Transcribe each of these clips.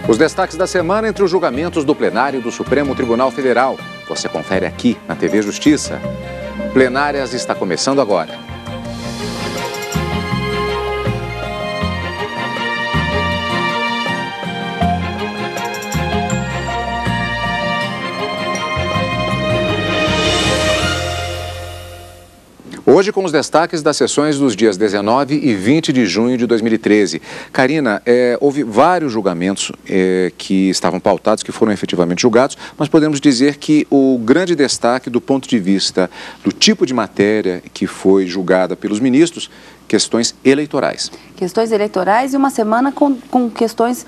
Os destaques da semana entre os julgamentos do plenário do Supremo Tribunal Federal. Você confere aqui na TV Justiça. Plenárias está começando agora. Hoje com os destaques das sessões dos dias 19 e 20 de junho de 2013. Karina, houve vários julgamentos que estavam pautados, que foram efetivamente julgados, mas podemos dizer que o grande destaque do ponto de vista do tipo de matéria que foi julgada pelos ministros, questões eleitorais. Questões eleitorais e uma semana com questões,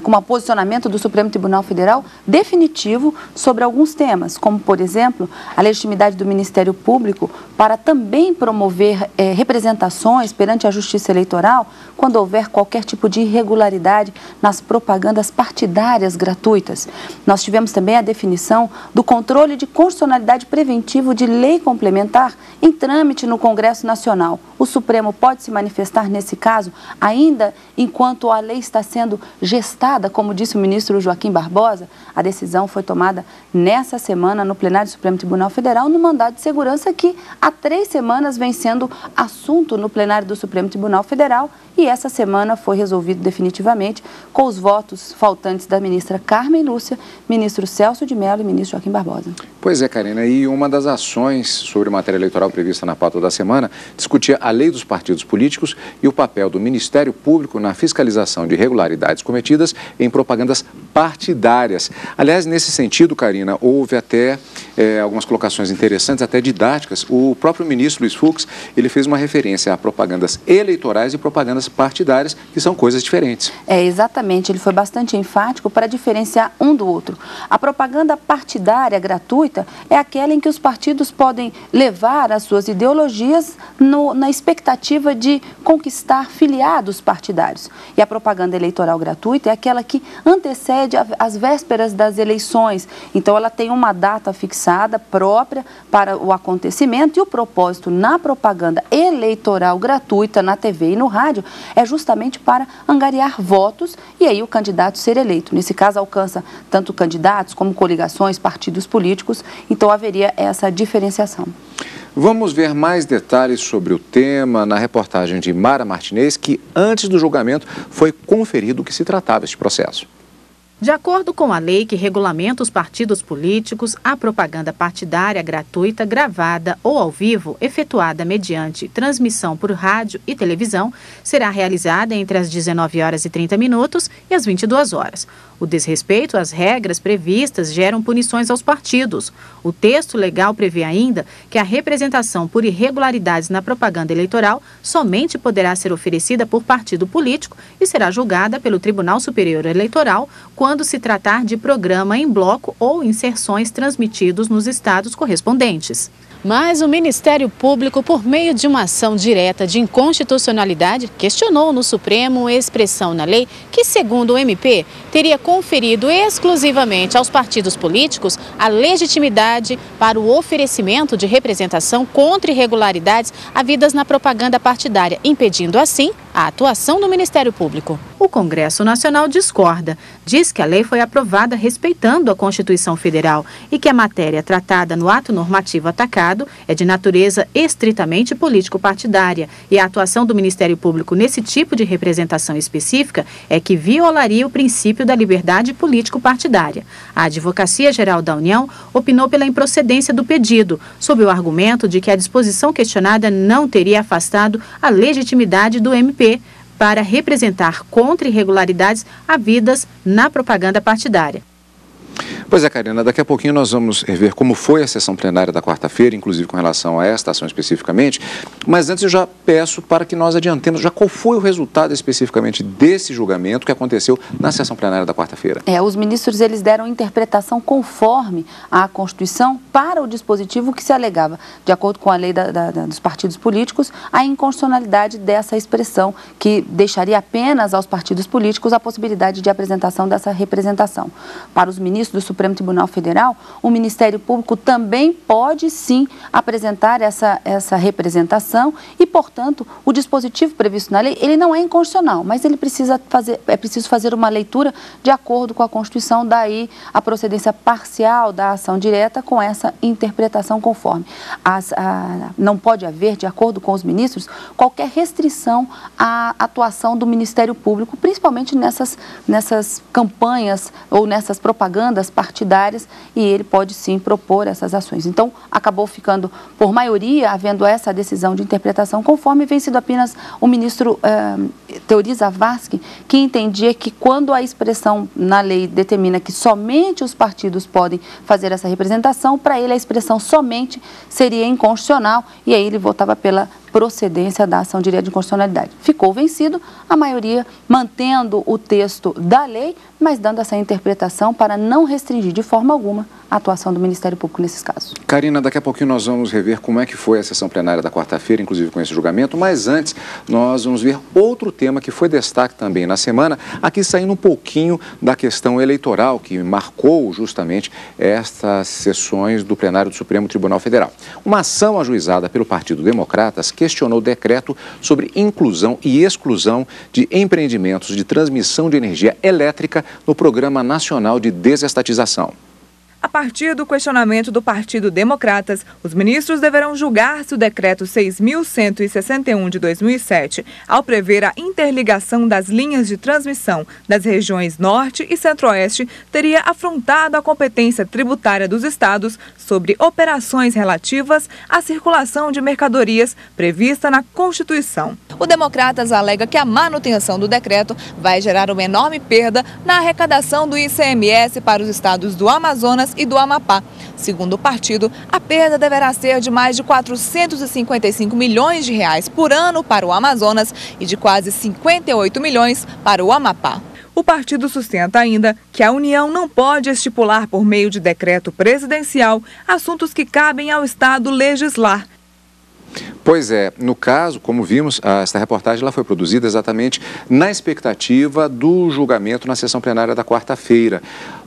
com um posicionamento do Supremo Tribunal Federal definitivo sobre alguns temas, como, por exemplo, a legitimidade do Ministério Público para também promover representações perante a Justiça Eleitoral quando houver qualquer tipo de irregularidade nas propagandas partidárias gratuitas. Nós tivemos também a definição do controle de constitucionalidade preventivo de lei complementar em trâmite no Congresso Nacional. O Supremo pode se manifestar nesse caso, ainda enquanto a lei está sendo gestada, como disse o ministro Joaquim Barbosa. A decisão foi tomada nessa semana no plenário do Supremo Tribunal Federal, no mandado de segurança que há 3 semanas vem sendo assunto no plenário do Supremo Tribunal Federal e essa semana foi resolvido definitivamente com os votos faltantes da ministra Carmen Lúcia, ministro Celso de Mello e ministro Joaquim Barbosa. Pois é, Karina, e uma das ações sobre matéria eleitoral prevista na pauta da semana discutia a lei dos partidos políticos e o papel do Ministério Público na fiscalização de irregularidades cometidas em propagandas partidárias. Aliás, nesse sentido, Karina, houve até algumas colocações interessantes, até didáticas. O próprio ministro Luiz Fux, ele fez uma referência a propagandas eleitorais e propagandas partidárias, que são coisas diferentes. Exatamente, ele foi bastante enfático para diferenciar um do outro. A propaganda partidária gratuita é aquela em que os partidos podem levar as suas ideologias na expectativa de conquistar filiados partidários. E a propaganda eleitoral gratuita é aquela que antecede as vésperas das eleições. Então, ela tem uma data fixada própria para o acontecimento e o propósito na propaganda eleitoral gratuita na TV e no rádio é justamente para angariar votos e aí o candidato ser eleito. Nesse caso, alcança tanto candidatos como coligações, partidos políticos, então haveria essa diferenciação. Vamos ver mais detalhes sobre o tema na reportagem de Mara Martinez, que antes do julgamento foi conferido o que se tratava este processo. De acordo com a lei que regulamenta os partidos políticos, a propaganda partidária gratuita, gravada ou ao vivo, efetuada mediante transmissão por rádio e televisão, será realizada entre as 19h30 e as 22 horas. O desrespeito às regras previstas geram punições aos partidos. O texto legal prevê ainda que a representação por irregularidades na propaganda eleitoral somente poderá ser oferecida por partido político e será julgada pelo Tribunal Superior Eleitoral quando se tratar de programa em bloco ou inserções transmitidos nos estados correspondentes. Mas o Ministério Público, por meio de uma ação direta de inconstitucionalidade, questionou no Supremo expressão na lei que, segundo o MP, teria conferido exclusivamente aos partidos políticos a legitimidade para o oferecimento de representação contra irregularidades havidas na propaganda partidária, impedindo assim a atuação do Ministério Público. O Congresso Nacional discorda. Diz que a lei foi aprovada respeitando a Constituição Federal e que a matéria tratada no ato normativo atacado é de natureza estritamente político-partidária e a atuação do Ministério Público nesse tipo de representação específica é que violaria o princípio da liberdade político-partidária. A Advocacia Geral da União opinou pela improcedência do pedido, sob o argumento de que a disposição questionada não teria afastado a legitimidade do MP para representar contra irregularidades havidas na propaganda partidária. Pois é, Karina, daqui a pouquinho nós vamos ver como foi a sessão plenária da quarta-feira, inclusive com relação a esta ação especificamente, mas antes eu já peço para que nós adiantemos já qual foi o resultado especificamente desse julgamento que aconteceu na sessão plenária da quarta-feira. Os ministros eles deram interpretação conforme à Constituição para o dispositivo que se alegava, de acordo com a lei dos partidos políticos, a inconstitucionalidade dessa expressão, que deixaria apenas aos partidos políticos a possibilidade de apresentação dessa representação. Para os ministros do Supremo Tribunal Federal, o Ministério Público também pode sim apresentar essa representação e, portanto, o dispositivo previsto na lei, ele não é inconstitucional, mas ele é preciso fazer uma leitura de acordo com a Constituição, daí a procedência parcial da ação direta com essa interpretação conforme. Não pode haver, de acordo com os ministros, qualquer restrição à atuação do Ministério Público, principalmente nessas campanhas ou nessas propagandas partidárias, e ele pode sim propor essas ações. Então, acabou ficando, por maioria, havendo essa decisão de interpretação conforme, vem sido apenas o ministro Teori Zavascki, que entendia que quando a expressão na lei determina que somente os partidos podem fazer essa representação, para ele a expressão somente seria inconstitucional, e aí ele votava pela procedência da ação direta de inconstitucionalidade. Ficou vencido, a maioria mantendo o texto da lei, mas dando essa interpretação para não restringir de forma alguma a atuação do Ministério Público nesses casos. Karina, daqui a pouquinho nós vamos rever como é que foi a sessão plenária da quarta-feira, inclusive com esse julgamento, mas antes nós vamos ver outro tema que foi destaque também na semana, aqui saindo um pouquinho da questão eleitoral que marcou justamente estas sessões do plenário do Supremo Tribunal Federal. Uma ação ajuizada pelo Partido Democratas questionou o decreto sobre inclusão e exclusão de empreendimentos de transmissão de energia elétrica no Programa Nacional de Desestatização. A partir do questionamento do Partido Democratas, os ministros deverão julgar se o decreto 6.161 de 2007, ao prever a interligação das linhas de transmissão das regiões Norte e Centro-Oeste, teria afrontado a competência tributária dos estados sobre operações relativas à circulação de mercadorias prevista na Constituição. O Democratas alega que a manutenção do decreto vai gerar uma enorme perda na arrecadação do ICMS para os estados do Amazonas e do Amapá. Segundo o partido, a perda deverá ser de mais de 455 milhões de reais por ano para o Amazonas e de quase 58 milhões para o Amapá. O partido sustenta ainda que a União não pode estipular por meio de decreto presidencial assuntos que cabem ao Estado legislar. Pois é, no caso, como vimos, esta reportagem ela foi produzida exatamente na expectativa do julgamento na sessão plenária da quarta-feira.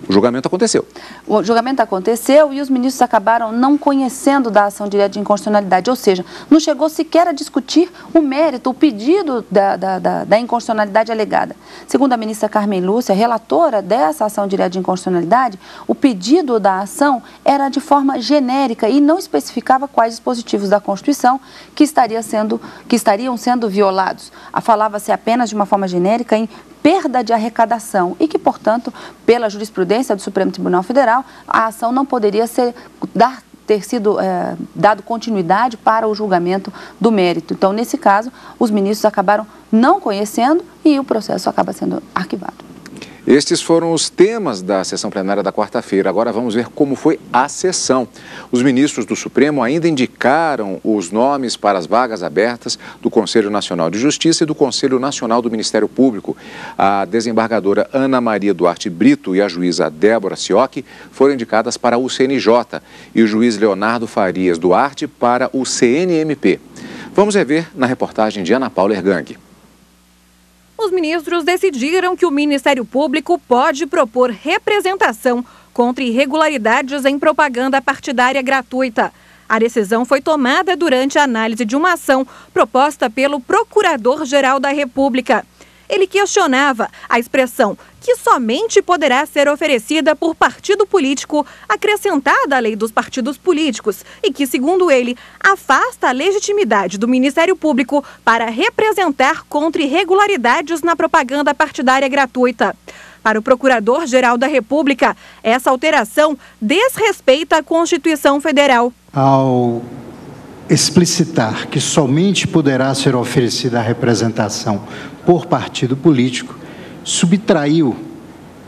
O julgamento aconteceu. O julgamento aconteceu e os ministros acabaram não conhecendo da ação direta de inconstitucionalidade, ou seja, não chegou sequer a discutir o mérito, o pedido da inconstitucionalidade alegada. Segundo a ministra Carmen Lúcia, relatora dessa ação direta de inconstitucionalidade, o pedido da ação era de forma genérica e não especificava quais dispositivos da Constituição que estariam sendo violados. Falava-se apenas de uma forma genérica em perda de arrecadação e que, portanto, pela jurisprudência do Supremo Tribunal Federal, a ação não poderia ter sido dado continuidade para o julgamento do mérito. Então, nesse caso, os ministros acabaram não conhecendo e o processo acaba sendo arquivado. Estes foram os temas da sessão plenária da quarta-feira. Agora vamos ver como foi a sessão. Os ministros do Supremo ainda indicaram os nomes para as vagas abertas do Conselho Nacional de Justiça e do Conselho Nacional do Ministério Público. A desembargadora Ana Maria Duarte Brito e a juíza Débora Ciocchi foram indicadas para o CNJ e o juiz Leonardo Farias Duarte para o CNMP. Vamos rever na reportagem de Ana Paula Ergang. Os ministros decidiram que o Ministério Público pode propor representação contra irregularidades em propaganda partidária gratuita. A decisão foi tomada durante a análise de uma ação proposta pelo Procurador-Geral da República. Ele questionava a expressão que somente poderá ser oferecida por partido político acrescentada à lei dos partidos políticos e que, segundo ele, afasta a legitimidade do Ministério Público para representar contra irregularidades na propaganda partidária gratuita. Para o Procurador-Geral da República, essa alteração desrespeita a Constituição Federal. Ao explicitar que somente poderá ser oferecida a representação por partido político, subtraiu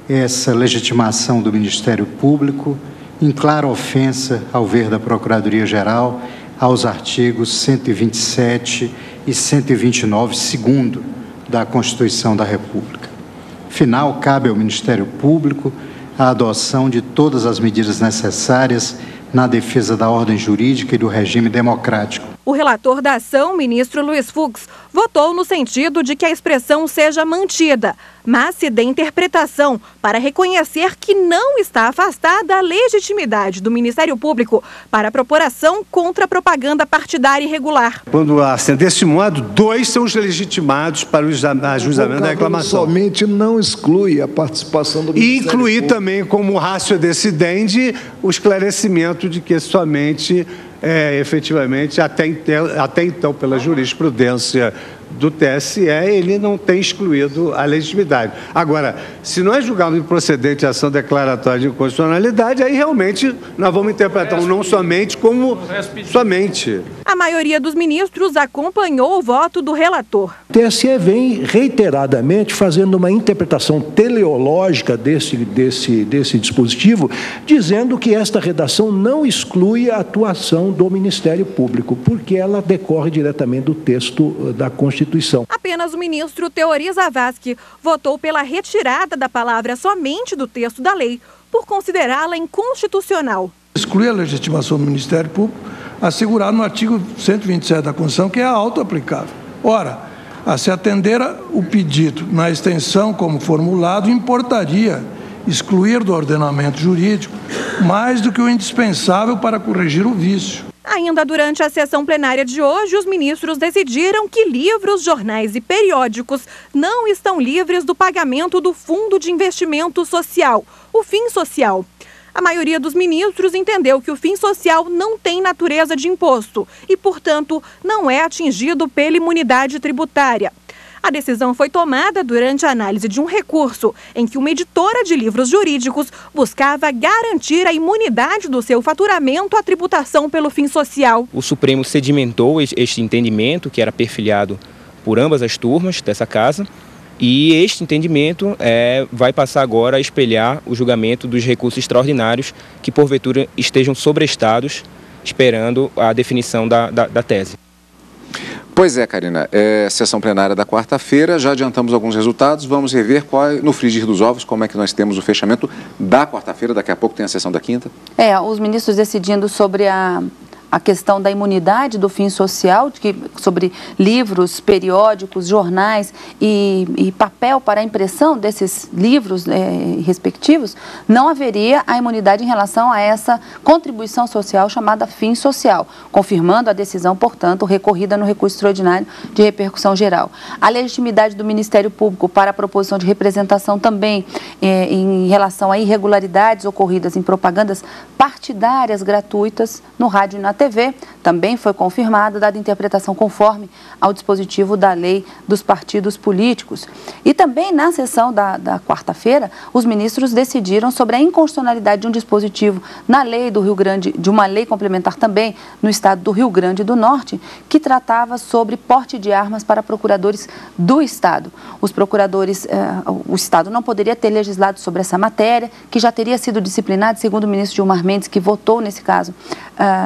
essa legitimação do Ministério Público em clara ofensa, ao ver da Procuradoria-Geral, aos artigos 127 e 129, segundo da Constituição da República. Afinal, cabe ao Ministério Público a adoção de todas as medidas necessárias na defesa da ordem jurídica e do regime democrático. O relator da ação, ministro Luiz Fux, votou no sentido de que a expressão seja mantida, mas se dê interpretação para reconhecer que não está afastada a legitimidade do Ministério Público para propor ação contra a propaganda partidária irregular. Quando desse modo, 2 são os legitimados para o ajuizamento da reclamação. Somente não exclui a participação do Ministério Público. Incluir também como ratio decidendi o esclarecimento de que somente, efetivamente, até então, pela jurisprudência do TSE, ele não tem excluído a legitimidade. Agora, se nós julgarmos improcedente a ação declaratória de inconstitucionalidade, aí realmente nós vamos interpretar não somente como somente. A maioria dos ministros acompanhou o voto do relator. O TSE vem reiteradamente fazendo uma interpretação teleológica desse dispositivo, dizendo que esta redação não exclui a atuação do Ministério Público, porque ela decorre diretamente do texto da Constituição. Apenas o ministro Teori Zavascki votou pela retirada da palavra somente do texto da lei, por considerá-la inconstitucional. Excluir a legitimação do Ministério Público, assegurado no artigo 127 da Constituição, que é auto-aplicável. Ora, a se atender o pedido na extensão como formulado, importaria excluir do ordenamento jurídico mais do que o indispensável para corrigir o vício. Ainda durante a sessão plenária de hoje, os ministros decidiram que livros, jornais e periódicos não estão livres do pagamento do Fundo de Investimento Social, o FINSocial. A maioria dos ministros entendeu que o FINSocial não tem natureza de imposto e, portanto, não é atingido pela imunidade tributária. A decisão foi tomada durante a análise de um recurso em que uma editora de livros jurídicos buscava garantir a imunidade do seu faturamento à tributação pelo FINSocial. O Supremo sedimentou este entendimento, que era perfilhado por ambas as turmas dessa casa, e este entendimento vai passar agora a espelhar o julgamento dos recursos extraordinários que, porventura, estejam sobrestados, esperando a definição da tese. Pois é, Karina, sessão plenária da quarta-feira, já adiantamos alguns resultados, vamos rever no frigir dos ovos como é que nós temos o fechamento da quarta-feira, daqui a pouco tem a sessão da quinta. Os ministros decidindo sobre a questão da imunidade do FINSocial, sobre livros, periódicos, jornais e papel para a impressão desses livros respectivos, não haveria a imunidade em relação a essa contribuição social chamada FINSocial, confirmando a decisão, portanto, recorrida no recurso extraordinário de repercussão geral. A legitimidade do Ministério Público para a proposição de representação também em relação a irregularidades ocorridas em propagandas partidárias gratuitas no rádio e na TV, também foi confirmada, dada interpretação conforme ao dispositivo da lei dos partidos políticos. E também na sessão da quarta-feira, os ministros decidiram sobre a inconstitucionalidade de um dispositivo na lei do Rio Grande, de uma lei complementar também no estado do Rio Grande do Norte, que tratava sobre porte de armas para procuradores do estado. Os procuradores, o estado não poderia ter legislado sobre essa matéria, que já teria sido disciplinado, segundo o ministro Gilmar Mendes, que votou nesse caso,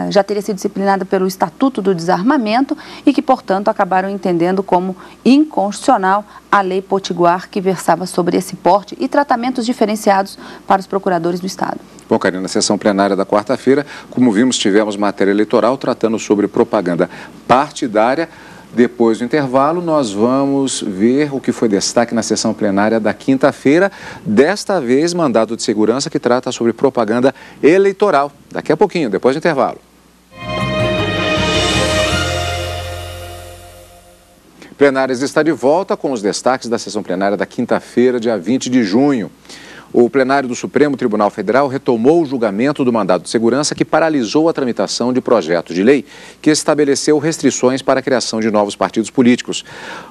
já teria sido disciplinada pelo Estatuto do Desarmamento e que, portanto, acabaram entendendo como inconstitucional a lei potiguar que versava sobre esse porte e tratamentos diferenciados para os procuradores do Estado. Bom, Karina, na sessão plenária da quarta-feira, como vimos, tivemos matéria eleitoral tratando sobre propaganda partidária. Depois do intervalo, nós vamos ver o que foi destaque na sessão plenária da quinta-feira. Desta vez, mandado de segurança que trata sobre propaganda eleitoral. Daqui a pouquinho, depois do intervalo. Plenárias está de volta com os destaques da sessão plenária da quinta-feira, dia 20 de junho. O plenário do Supremo Tribunal Federal retomou o julgamento do mandado de segurança que paralisou a tramitação de projeto de lei que estabeleceu restrições para a criação de novos partidos políticos.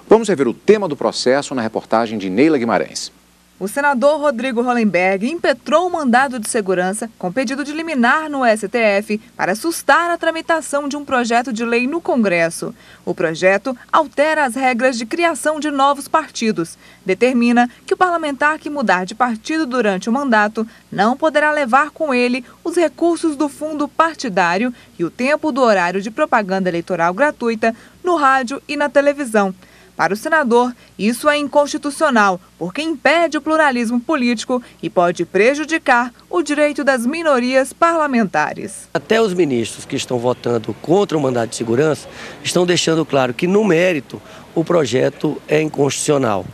Vamos rever o tema do processo na reportagem de Neila Guimarães. O senador Rodrigo Hollenberg impetrou o mandado de segurança com pedido de liminar no STF para sustar a tramitação de um projeto de lei no Congresso. O projeto altera as regras de criação de novos partidos. Determina que o parlamentar que mudar de partido durante o mandato não poderá levar com ele os recursos do fundo partidário e o tempo do horário de propaganda eleitoral gratuita no rádio e na televisão. Para o senador, isso é inconstitucional, porque impede o pluralismo político e pode prejudicar o direito das minorias parlamentares. Até os ministros que estão votando contra o mandado de segurança estão deixando claro que, no mérito, o projeto é inconstitucional.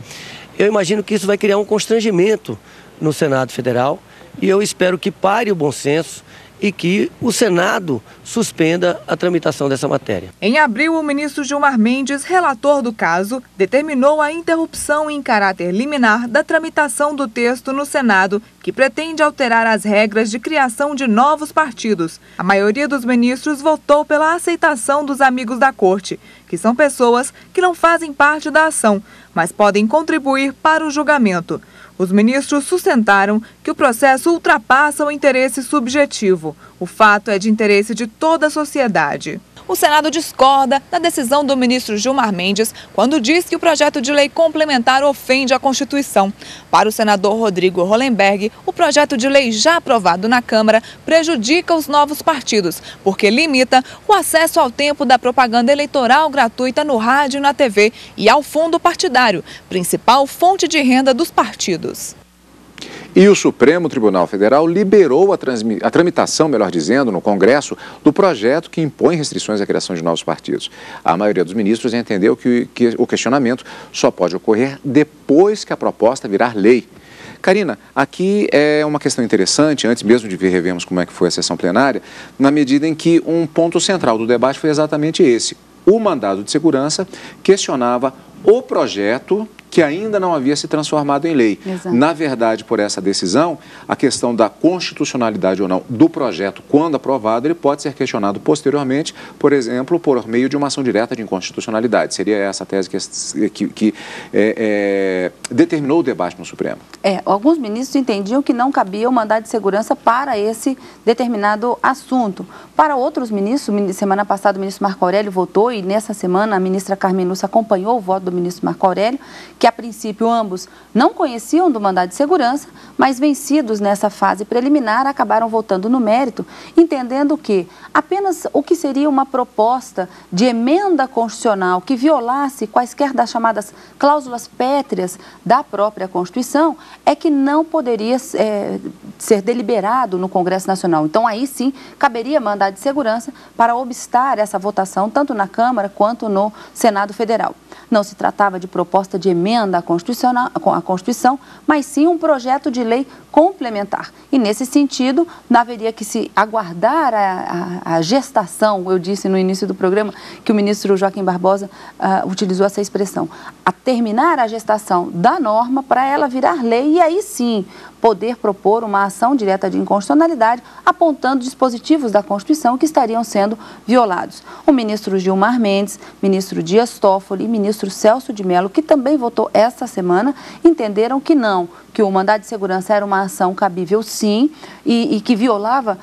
Eu imagino que isso vai criar um constrangimento no Senado Federal e eu espero que pare o bom senso e que o Senado suspenda a tramitação dessa matéria. Em abril, o ministro Gilmar Mendes, relator do caso, determinou a interrupção em caráter liminar da tramitação do texto no Senado, que pretende alterar as regras de criação de novos partidos. A maioria dos ministros votou pela aceitação dos amigos da Corte, que são pessoas que não fazem parte da ação, mas podem contribuir para o julgamento. Os ministros sustentaram que o processo ultrapassa o interesse subjetivo. O fato é de interesse de toda a sociedade. O Senado discorda da decisão do ministro Gilmar Mendes quando diz que o projeto de lei complementar ofende a Constituição. Para o senador Rodrigo Hollenberg, o projeto de lei já aprovado na Câmara prejudica os novos partidos, porque limita o acesso ao tempo da propaganda eleitoral gratuita no rádio e na TV e ao fundo partidário, principal fonte de renda dos partidos. E o Supremo Tribunal Federal liberou a tramitação, melhor dizendo, no Congresso, do projeto que impõe restrições à criação de novos partidos. A maioria dos ministros entendeu que o questionamento só pode ocorrer depois que a proposta virar lei. Karina, aqui é uma questão interessante, antes mesmo de revermos como é que foi a sessão plenária, na medida em que um ponto central do debate foi exatamente esse. O mandado de segurança questionava o projeto que ainda não havia se transformado em lei. Exato. Na verdade, por essa decisão, a questão da constitucionalidade ou não do projeto, quando aprovado, ele pode ser questionado posteriormente, por exemplo, por meio de uma ação direta de inconstitucionalidade. Seria essa a tese que determinou o debate no Supremo. Alguns ministros entendiam que não cabia o mandado de segurança para esse determinado assunto. Para outros ministros, semana passada o ministro Marco Aurélio votou e nessa semana a ministra Carmen Lúcia acompanhou o voto do ministro Marco Aurélio, que a princípio ambos não conheciam do mandado de segurança, mas vencidos nessa fase preliminar acabaram votando no mérito, entendendo que apenas o que seria uma proposta de emenda constitucional que violasse quaisquer das chamadas cláusulas pétreas da própria Constituição é que não poderia ser deliberado no Congresso Nacional. Então aí sim caberia mandado de segurança para obstar essa votação tanto na Câmara quanto no Senado Federal. Não se tratava de proposta de emenda à Constituição, mas sim um projeto de lei complementar. E, nesse sentido, haveria que se aguardar a gestação, eu disse no início do programa que o ministro Joaquim Barbosa utilizou essa expressão, a terminar a gestação da norma para ela virar lei e aí sim poder propor uma ação direta de inconstitucionalidade apontando dispositivos da Constituição que estariam sendo violados. O ministro Gilmar Mendes, ministro Dias Toffoli e ministro Celso de Mello, que também votou esta semana, entenderam que não, que o mandado de segurança era uma ação cabível sim e que violava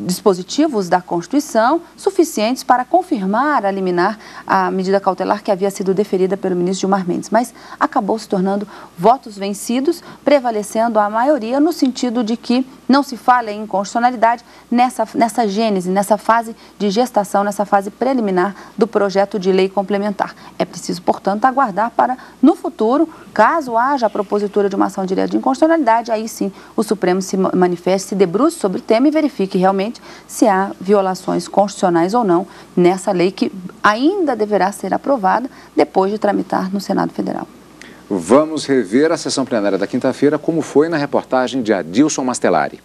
dispositivos da Constituição suficientes para confirmar a liminar a medida cautelar que havia sido deferida pelo ministro Gilmar Mendes, mas acabou se tornando votos vencidos, prevalecendo a maioria no sentido de que não se fala em inconstitucionalidade nessa gênese, nessa fase de gestação, nessa fase preliminar do projeto de lei complementar. É preciso, portanto, aguardar para, no futuro, caso haja a propositura de uma ação direta de inconstitucionalidade, aí sim o Supremo se manifeste, se debruce sobre o tema e verifique realmente se há violações constitucionais ou não nessa lei que ainda deverá ser aprovada depois de tramitar no Senado Federal. Vamos rever a sessão plenária da quinta-feira, como foi na reportagem de Adilson Mastelari.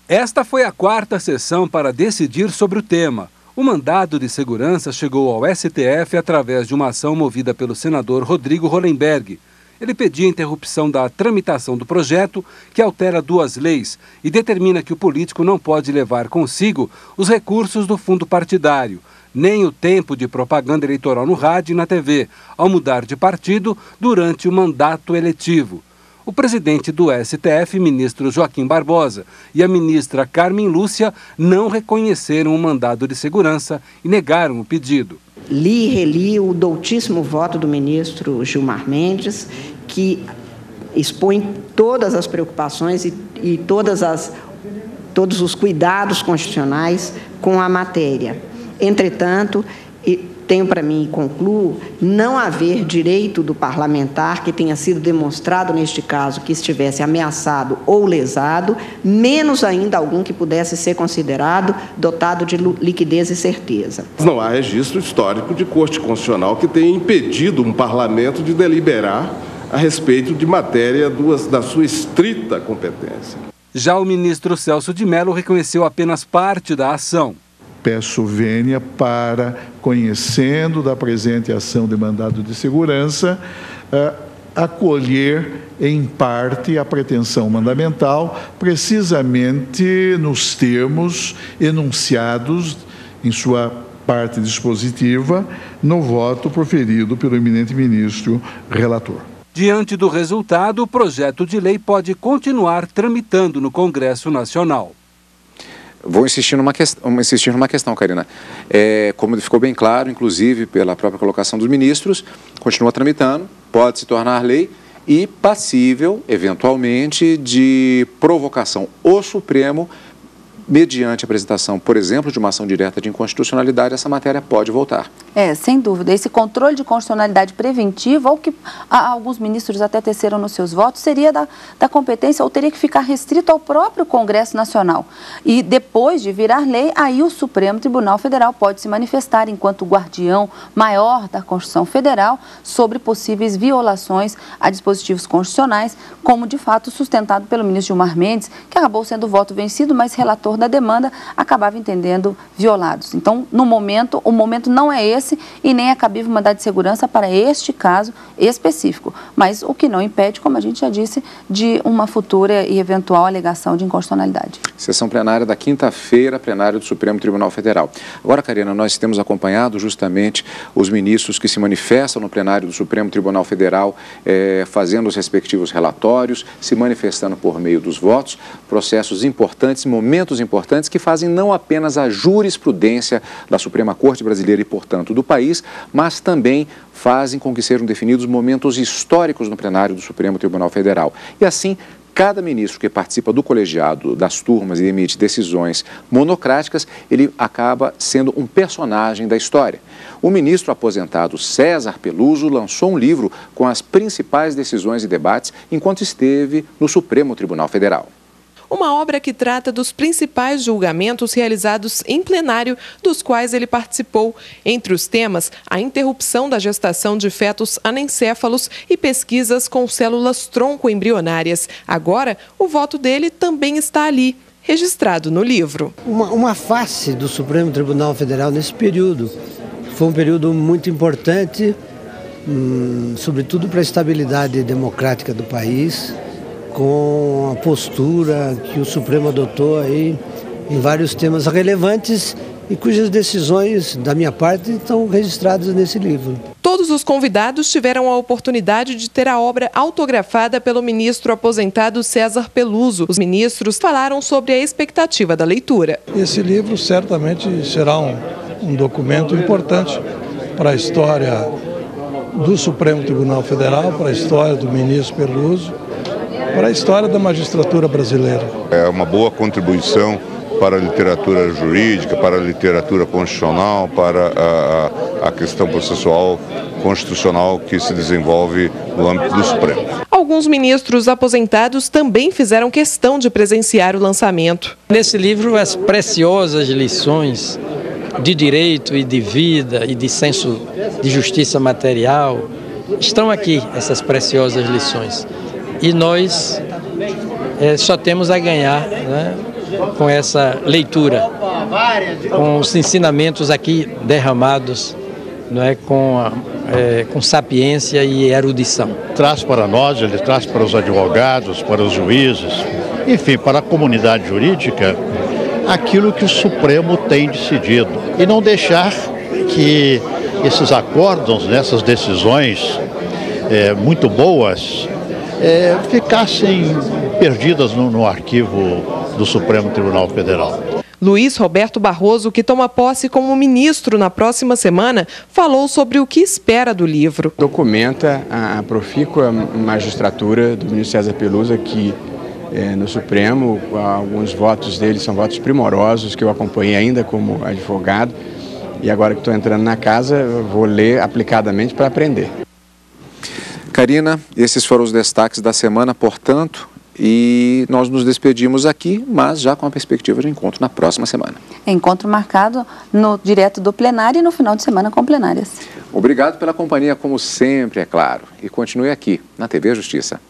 Esta foi a quarta sessão para decidir sobre o tema. O mandado de segurança chegou ao STF através de uma ação movida pelo senador Rodrigo Hollenberg. Ele pedia a interrupção da tramitação do projeto, que altera duas leis e determina que o político não pode levar consigo os recursos do fundo partidário, nem o tempo de propaganda eleitoral no rádio e na TV, ao mudar de partido durante o mandato eletivo. O presidente do STF, ministro Joaquim Barbosa, e a ministra Carmen Lúcia não reconheceram o mandado de segurança e negaram o pedido. Li e reli o doutíssimo voto do ministro Gilmar Mendes, que expõe todas as preocupações e todos os cuidados constitucionais com a matéria. Entretanto, tenho para mim e concluo, não haver direito do parlamentar que tenha sido demonstrado neste caso que estivesse ameaçado ou lesado, menos ainda algum que pudesse ser considerado dotado de liquidez e certeza. Não há registro histórico de Corte Constitucional que tenha impedido um parlamento de deliberar a respeito de matéria da sua estrita competência. Já o ministro Celso de Mello reconheceu apenas parte da ação. Peço vênia para, conhecendo da presente ação de mandado de segurança, acolher em parte a pretensão mandamental, precisamente nos termos enunciados em sua parte dispositiva no voto proferido pelo eminente ministro relator. Diante do resultado, o projeto de lei pode continuar tramitando no Congresso Nacional. Vou insistir numa questão, Karina. Como ficou bem claro, inclusive pela própria colocação dos ministros, continua tramitando, pode se tornar lei e passível, eventualmente, de provocação ao Supremo, mediante a apresentação, por exemplo, de uma ação direta de inconstitucionalidade, essa matéria pode voltar. Sem dúvida. Esse controle de constitucionalidade preventiva, ou que alguns ministros até teceram nos seus votos, seria da competência, ou teria que ficar restrito ao próprio Congresso Nacional. E depois de virar lei, aí o Supremo Tribunal Federal pode se manifestar enquanto guardião maior da Constituição Federal sobre possíveis violações a dispositivos constitucionais, como de fato sustentado pelo ministro Gilmar Mendes, que acabou sendo o voto vencido, mas relator da demanda acabava entendendo violados. Então, no momento, o momento não é esse e nem é cabível mandado de segurança para este caso específico. Mas o que não impede, como a gente já disse, de uma futura e eventual alegação de inconstitucionalidade. Sessão plenária da quinta-feira, plenária do Supremo Tribunal Federal. Agora, Karina, nós temos acompanhado justamente os ministros que se manifestam no plenário do Supremo Tribunal Federal, fazendo os respectivos relatórios, se manifestando por meio dos votos, processos importantes, momentos importantes que fazem não apenas a jurisprudência da Suprema Corte Brasileira e, portanto, do país, mas também fazem com que sejam definidos momentos históricos no plenário do Supremo Tribunal Federal. E assim, cada ministro que participa do colegiado, das turmas e emite decisões monocráticas, ele acaba sendo um personagem da história. O ministro aposentado César Peluso lançou um livro com as principais decisões e debates enquanto esteve no Supremo Tribunal Federal. Uma obra que trata dos principais julgamentos realizados em plenário, dos quais ele participou. Entre os temas, a interrupção da gestação de fetos anencéfalos e pesquisas com células tronco-embrionárias. Agora, o voto dele também está ali, registrado no livro. Uma face do Supremo Tribunal Federal nesse período. Foi um período muito importante, sobretudo para a estabilidade democrática do país, com a postura que o Supremo adotou aí em vários temas relevantes e cujas decisões, da minha parte, estão registradas nesse livro. Todos os convidados tiveram a oportunidade de ter a obra autografada pelo ministro aposentado César Peluso. Os ministros falaram sobre a expectativa da leitura. Esse livro certamente será um documento importante para a história do Supremo Tribunal Federal, para a história do ministro Peluso, para a história da magistratura brasileira. É uma boa contribuição para a literatura jurídica, para a literatura constitucional, para a questão processual constitucional que se desenvolve no âmbito do Supremo. Alguns ministros aposentados também fizeram questão de presenciar o lançamento. Nesse livro, as preciosas lições de direito e de vida e de senso de justiça material estão aqui, essas preciosas lições. E nós só temos a ganhar, né, com essa leitura, com os ensinamentos aqui derramados, né, com sapiência e erudição. Traz para nós, ele traz para os advogados, para os juízes, enfim, para a comunidade jurídica, aquilo que o Supremo tem decidido. E não deixar que esses acórdãos, essas decisões muito boas, ficassem perdidas no arquivo do Supremo Tribunal Federal. Luiz Roberto Barroso, que toma posse como ministro na próxima semana, falou sobre o que espera do livro. Documenta a profícua magistratura do ministro César Peluso aqui no Supremo. Alguns votos dele são votos primorosos, que eu acompanhei ainda como advogado. E agora que estou entrando na casa, eu vou ler aplicadamente para aprender. Karina, esses foram os destaques da semana, portanto, e nós nos despedimos aqui, mas já com a perspectiva de encontro na próxima semana. Encontro marcado direto do plenário e no final de semana com plenárias. Obrigado pela companhia, como sempre, é claro. E continue aqui, na TV Justiça.